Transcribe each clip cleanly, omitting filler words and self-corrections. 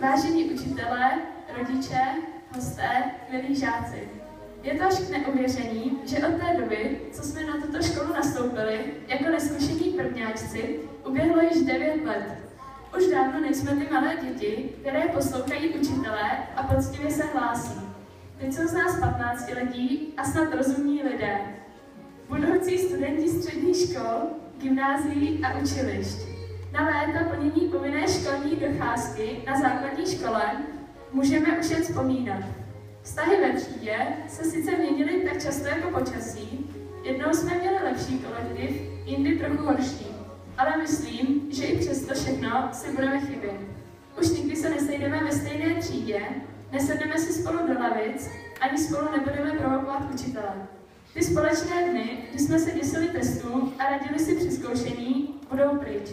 Vážení učitelé, rodiče, hosté, milí žáci. Je to až k neuvěření, že od té doby, co jsme na tuto školu nastoupili, jako neskušení prvňáčci, uběhlo již 9 let. Už dávno nejsme ty malé děti, které poslouchají učitelé a poctivě se hlásí. Teď jsou z nás 15letí a snad rozumní lidé. Budoucí studenti středních škol, gymnázií a učilišť. Na léta plnění povinné školní docházky na základní škole můžeme už jen vzpomínat. Vztahy ve třídě se sice měnily tak často jako počasí, jednou jsme měli lepší kolektiv, jindy trochu horší. Ale myslím, že i přesto všechno si budeme chybět. Už nikdy se nesejdeme ve stejné třídě, nesedneme si spolu do lavic, ani spolu nebudeme provokovat učitele. Ty společné dny, kdy jsme se děsili testů a radili si při zkoušení, budou pryč.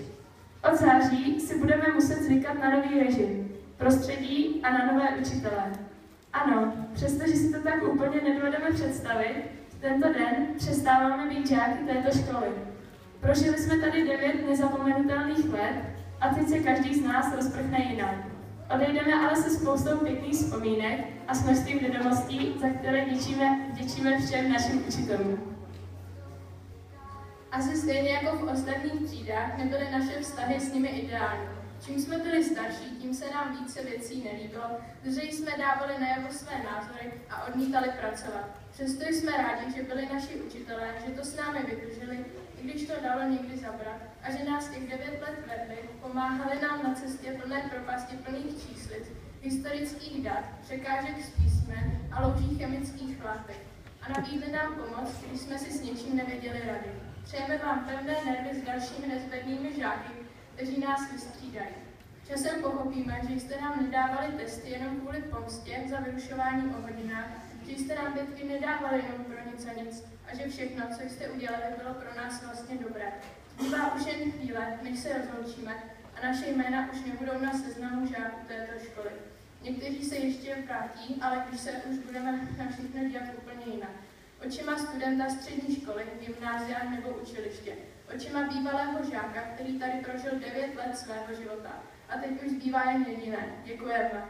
Od září si budeme muset zvykat na nový režim, prostředí a na nové učitele. Ano, přestože si to tak úplně nedovedeme představit, tento den přestáváme být žáky této školy. Prožili jsme tady 9 nezapomenutelných let a teď se každý z nás rozprchne jinak. Odejdeme ale se spoustou pěkných vzpomínek a s množstvím vědomostí, za které vděčíme všem našim učitelům. Asi stejně jako v ostatních třídách nebyly naše vztahy s nimi ideální. Čím jsme byli starší, tím se nám více věcí nelíbilo, protože jsme dávali najevo své názory a odmítali pracovat. Přesto jsme rádi, že byli naši učitelé, že to s námi vydrželi, i když to dalo někdy zabrat, a že nás těch 9 let vedli, pomáhali nám na cestě plné propasti plných číslic, historických dat, překážek z písmen a louží chemických látek. A nabídli nám pomoc, když jsme si s něčím nevěděli rady. Přejeme vám pevné nervy s dalšími nezbednými žáky, kteří nás vystřídají. Časem pochopíme, že jste nám nedávali testy jenom kvůli pomstě za vyrušování o hodinách, že jste nám 5 nedávali jenom pro nic a nic a že všechno, co jste udělali, bylo pro nás vlastně dobré. Zbývá už jen chvíle, než se rozloučíme a naše jména už nebudou na seznamu žáků této školy. Někteří se ještě vrátí, ale když se už budeme na všechno dívat úplně jinak. Očima studenta střední školy, gymnázia nebo učiliště. Očima bývalého žáka, který tady prožil 9 let svého života. A teď už zbývá jen jediné. Děkujeme.